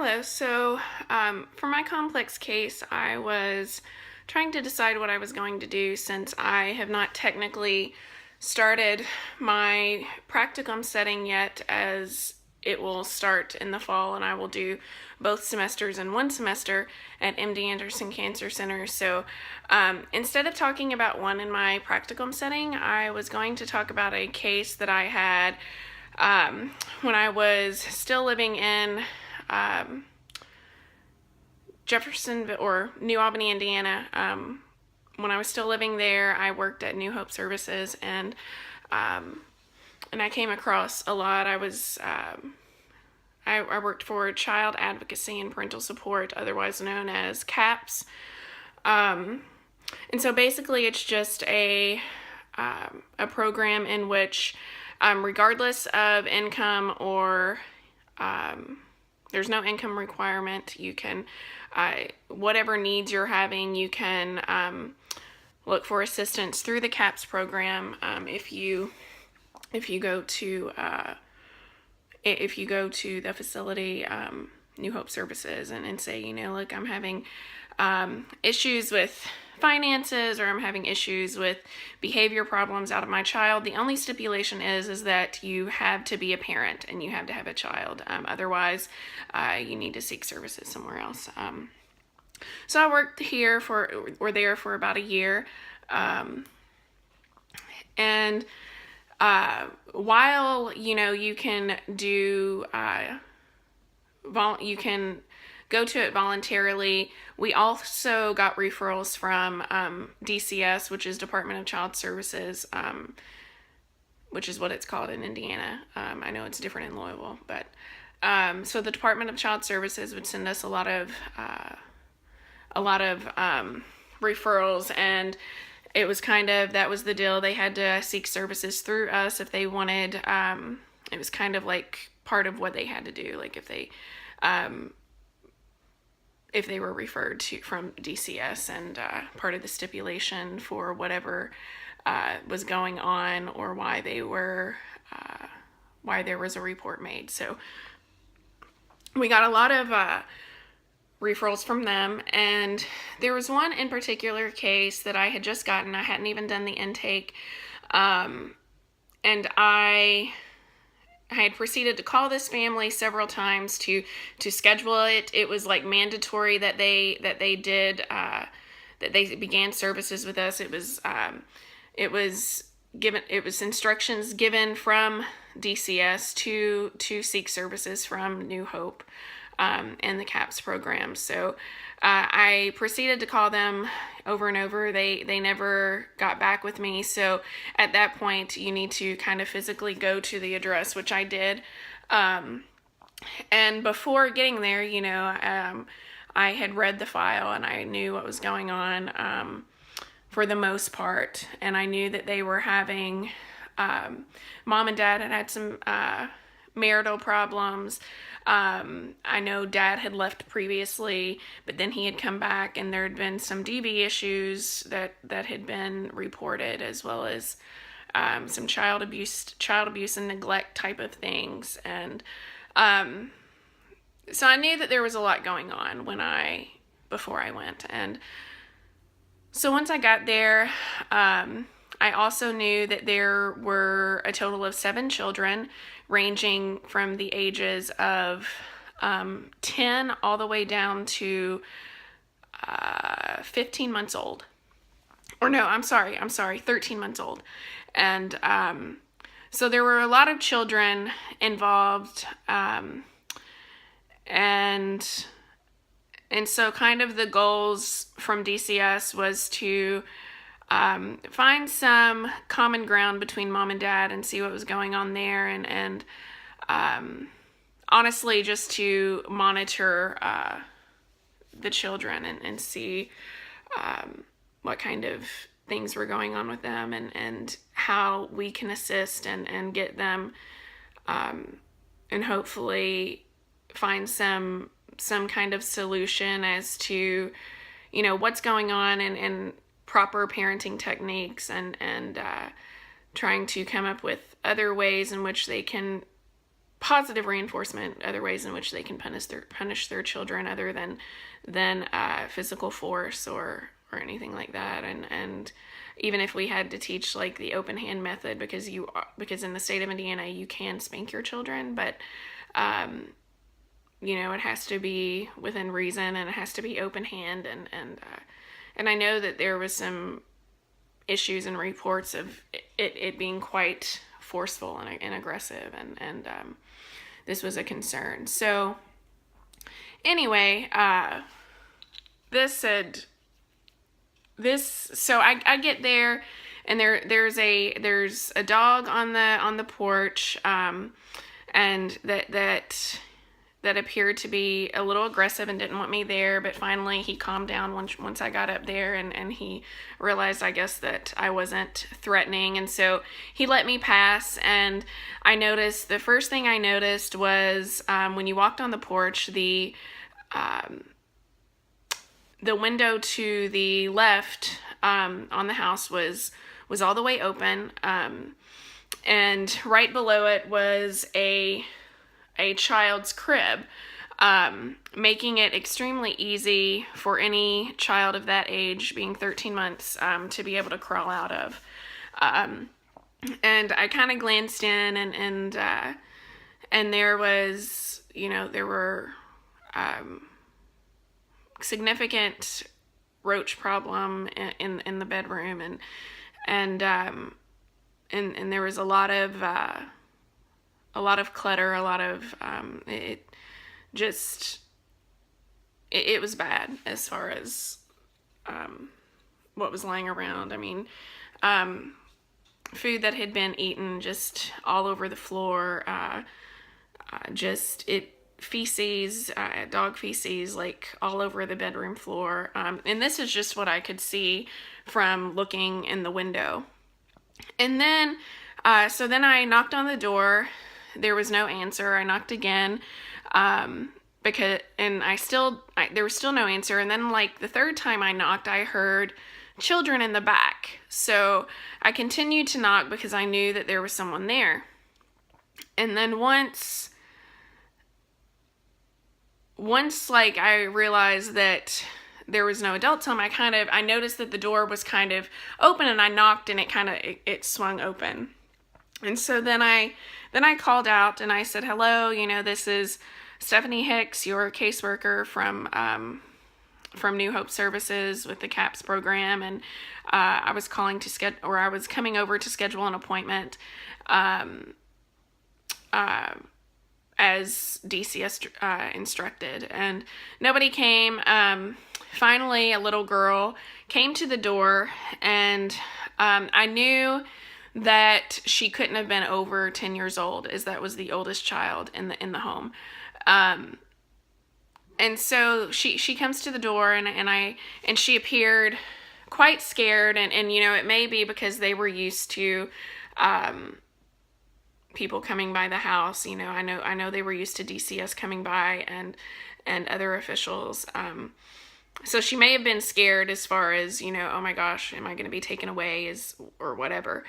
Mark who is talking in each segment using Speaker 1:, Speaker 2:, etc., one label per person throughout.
Speaker 1: Hello. For my complex case, I was trying to decide what I was going to do since I have not technically started my practicum setting yet, as it will start in the fall and I will do both semesters in one semester at MD Anderson Cancer Center. Instead of talking about one in my practicum setting, I was going to talk about a case that I had when I was still living in Jeffersonville or New Albany, Indiana. When I was still living there, I worked at New Hope Services, and I came across a lot. I worked for Child Advocacy and Parental Support, otherwise known as CAPS. And so basically, it's just a program in which, regardless of income or there's no income requirement, you can, whatever needs you're having, you can look for assistance through the CAPS program. If you go to the facility, New Hope Services, and say, look, I'm having issues with finances, or I'm having issues with behavior problems out of my child. The only stipulation is that you have to be a parent and you have to have a child. Otherwise, you need to seek services somewhere else. So I worked there for about a year. And while, you can do, you can go to it voluntarily, we also got referrals from DCS, which is Department of Child Services, which is what it's called in Indiana. I know it's different in Louisville, but so the Department of Child Services would send us a lot of referrals, and it was that was the deal. They had to seek services through us if they wanted. It was kind of like part of what they had to do, like if they were referred to from DCS, and part of the stipulation for whatever was going on, or why there was a report made. So we got a lot of referrals from them, and there was one in particular case that I had just gotten. I hadn't even done the intake, and I had proceeded to call this family several times to schedule it. It was like mandatory that they began services with us. It was instructions given from DCS to seek services from New Hope and the CAPS program. So I proceeded to call them over and over. They never got back with me. So at that point, you need to kind of physically go to the address, which I did. And before getting there, I had read the file and I knew what was going on for the most part. And I knew that they were having, mom and dad had some marital problems. I know dad had left previously, but then he had come back, and there had been some DV issues that had been reported, as well as some child abuse and neglect type of things. And so I knew that there was a lot going on before I went. And so once I got there, I also knew that there were a total of 7 children, ranging from the ages of 10 all the way down to 15 months old. Or no, I'm sorry, 13 months old. And so there were a lot of children involved, and so kind of the goals from DCS was to find some common ground between mom and dad and see what was going on there, and honestly just to monitor the children and see what kind of things were going on with them, and how we can assist and get them, and hopefully find some kind of solution as to what's going on, and proper parenting techniques, and trying to come up with other ways in which they can positive reinforcement, other ways in which they can punish their children other than physical force or anything like that. And even if we had to teach like the open hand method, because in the state of Indiana you can spank your children, but it has to be within reason, and it has to be open hand, and I know that there was some issues and reports of it being quite forceful and aggressive, and this was a concern. So anyway, so I get there, and there's a dog on the porch, and that appeared to be a little aggressive and didn't want me there, but finally he calmed down once I got up there, and he realized, I guess, that I wasn't threatening, and so he let me pass. And the first thing I noticed was when you walked on the porch, the window to the left on the house was all the way open, and right below it was a child's crib, making it extremely easy for any child of that age, being 13 months, to be able to crawl out of. And I kind of glanced in, and there was, there were significant roach problem in the bedroom, and there was a lot of clutter, a lot of it was bad as far as what was lying around. I mean, food that had been eaten just all over the floor, feces, dog feces, like all over the bedroom floor. And this is just what I could see from looking in the window. And then, so then I knocked on the door. There was no answer. I knocked again, there was still no answer. And then, like, the third time I knocked, I heard children in the back. So I continued to knock because I knew that there was someone there. And then once like I realized that there was no adults home, I noticed that the door was kind of open, and I knocked, and it swung open. And so then I called out, and I said, "Hello, this is Stephanie Hicks, your caseworker from New Hope Services with the CAPS program, and I was calling I was coming over to schedule an appointment as DCS instructed." And nobody came. Finally, a little girl came to the door, and I knew that she couldn't have been over 10 years old, as that was the oldest child in the home. And so she comes to the door, and she appeared quite scared, and it may be because they were used to people coming by the house. I know they were used to DCS coming by and other officials. So she may have been scared as far as, oh my gosh, am I going to be taken away or whatever.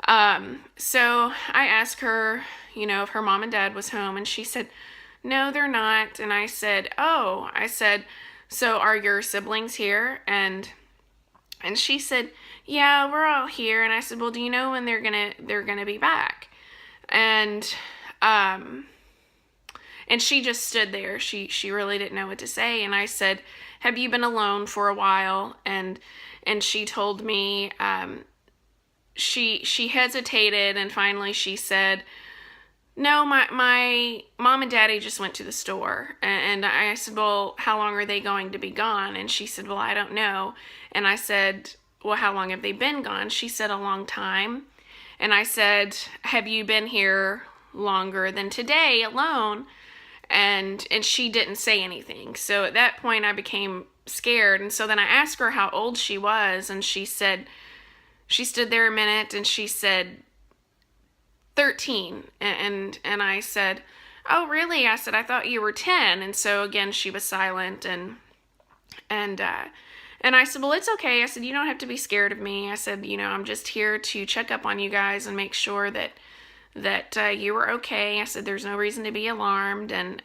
Speaker 1: So I asked her, if her mom and dad was home, and she said, "No, they're not." And I said, "So are your siblings here?" And she said, "Yeah, we're all here." And I said, "Well, do you know when they're gonna be back?" And she just stood there. She really didn't know what to say. And I said, "Have you been alone for a while?" And she told me, she hesitated, and finally she said, "No, my mom and daddy just went to the store." And I said, "Well, how long are they going to be gone?" And she said, "Well, I don't know." And I said, "Well, how long have they been gone?" She said, "A long time." And I said, "Have you been here longer than today alone?" And she didn't say anything. So at that point I became scared. And so then I asked her how old she was, and she said, she stood there a minute, and she said 13. And I said, "Oh, really?" I said, "I thought you were 10. And so again, she was silent, and I said, "Well, it's okay." I said, "You don't have to be scared of me." I said, "I'm just here to check up on you guys and make sure that you were okay. I said, there's no reason to be alarmed. And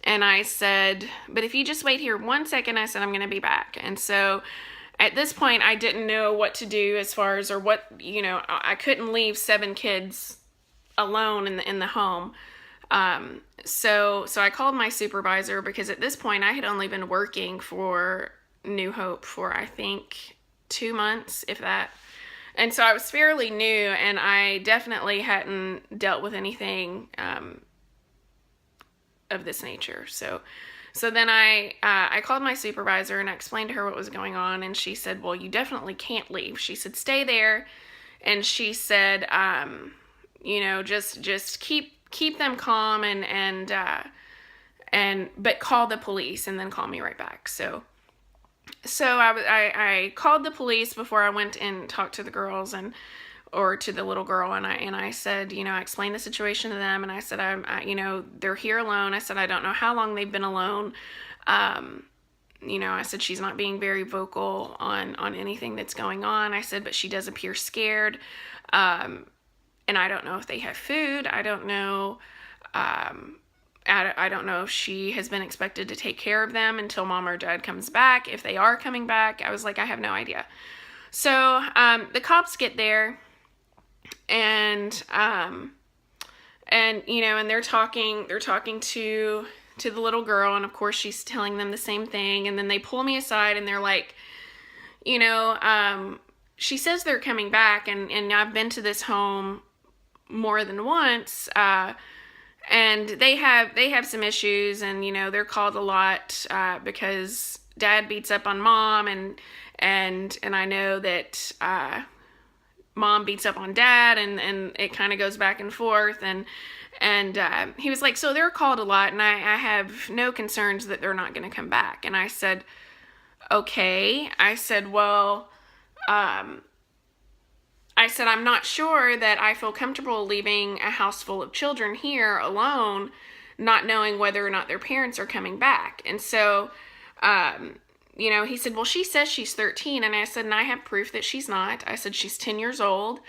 Speaker 1: I said, but if you just wait here 1 second, I said, I'm going to be back. And so at this point, I didn't know what to do as far as, or what, I couldn't leave 7 kids alone in the home. So I called my supervisor, because at this point I had only been working for New Hope for, I think, 2 months, if that. And so I was fairly new, and I definitely hadn't dealt with anything of this nature. So then I called my supervisor and I explained to her what was going on, and she said, well, you definitely can't leave. She said, stay there. And she said, just keep them calm but call the police and then call me right back. So I called the police before I went and talked to the girls or to the little girl, and I said, I explained the situation to them, and I said, they're here alone. I said, I don't know how long they've been alone. I said, she's not being very vocal on anything that's going on. I said, but she does appear scared. And I don't know if they have food. I don't know. I don't know if she has been expected to take care of them until mom or dad comes back. If they are coming back, I was like, I have no idea. So the cops get there, and they're talking to the little girl, and of course she's telling them the same thing. And then they pull me aside, and they're like, she says they're coming back, and I've been to this home more than once, and they have some issues, and they're called a lot because dad beats up on mom, and I know that mom beats up on dad, and it kind of goes back and forth, and he was like, so they're called a lot, and I have no concerns that they're not going to come back. And I said, okay. I said, well, I'm not sure that I feel comfortable leaving a house full of children here alone, not knowing whether or not their parents are coming back. And so, he said, well, she says she's 13. And I said, and I have proof that she's not. I said, she's 10 years old.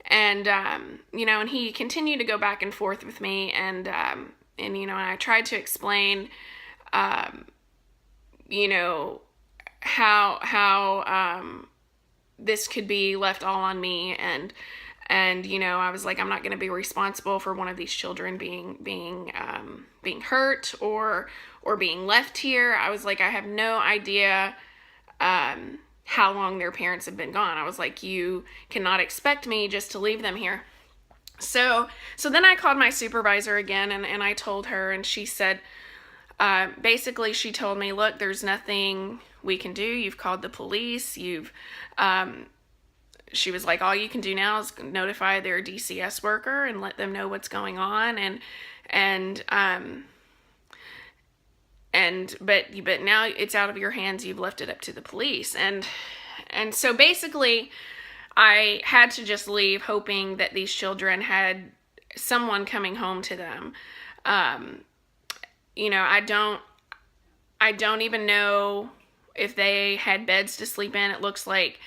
Speaker 1: And, and he continued to go back and forth with me. And I tried to explain, how this could be left all on me, and I was like, I'm not going to be responsible for one of these children being hurt or being left here. I was like, I have no idea how long their parents have been gone. I was like, you cannot expect me just to leave them here. So then I called my supervisor again, and I told her, and she said, basically she told me, look, there's nothing we can do. You've called the police. She was like, all you can do now is notify their DCS worker and let them know what's going on. But now it's out of your hands. You've left it up to the police. And so basically I had to just leave, hoping that these children had someone coming home to them. I don't even know if they had beds to sleep in. It looks like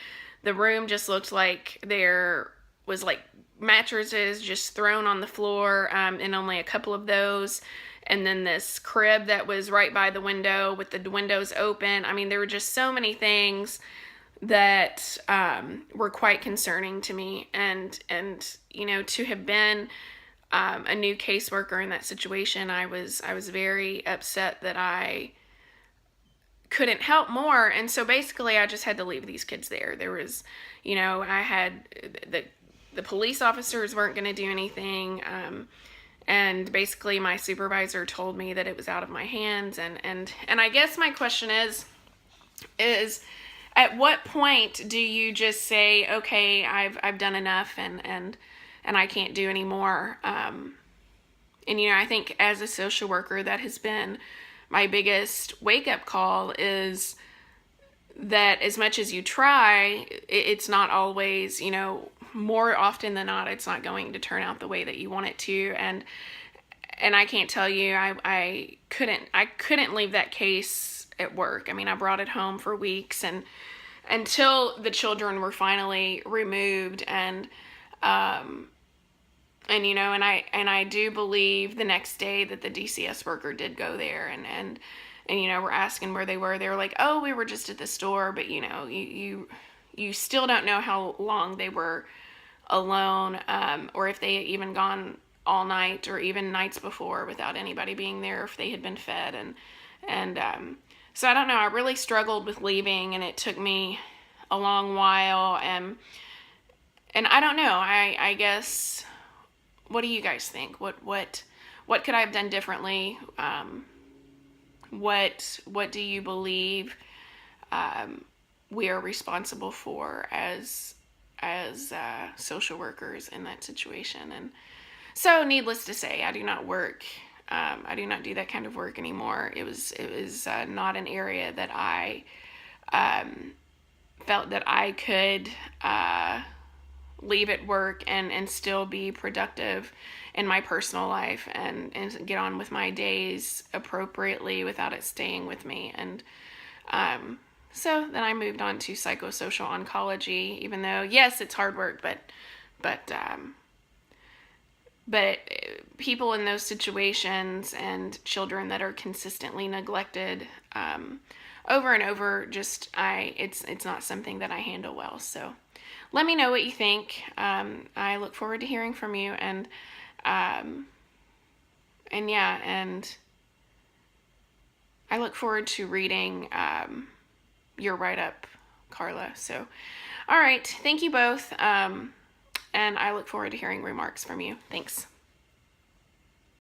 Speaker 1: the room just looked like there was like mattresses just thrown on the floor, and only a couple of those. And then this crib that was right by the window with the windows open. I mean, there were just so many things that were quite concerning to me. And to have been a new caseworker in that situation, I was very upset that I couldn't help more. And so basically I just had to leave these kids there. There was, I had the police officers weren't going to do anything. And basically my supervisor told me that it was out of my hands. And I guess my question is at what point do you just say, okay, I've done enough and I can't do anymore? I think as a social worker, that has been my biggest wake-up call, is that as much as you try, it's not always, more often than not, it's not going to turn out the way that you want it to. And I can't tell you, I couldn't leave that case at work. I mean, I brought it home for weeks, and until the children were finally removed, and And and I do believe the next day that the DCS worker did go there, and we're asking where they were. They were like, "Oh, we were just at the store," but you still don't know how long they were alone, or if they had even gone all night or even nights before without anybody being there, if they had been fed. And so I don't know. I really struggled with leaving, and it took me a long while. And I don't know. I guess, what do you guys think? What could I have done differently? What do you believe we are responsible for as social workers in that situation? And so, needless to say, I do not work. I do not do that kind of work anymore. It was not an area that I felt that I could leave at work and still be productive in my personal life and get on with my days appropriately without it staying with me. And so then I moved on to psychosocial oncology, even though, yes, it's hard work, but people in those situations and children that are consistently neglected over and over, it's not something that I handle well. So let me know what you think. I look forward to hearing from you, and yeah, and I look forward to reading your write-up, Carla. So, all right, thank you both, and I look forward to hearing remarks from you. Thanks.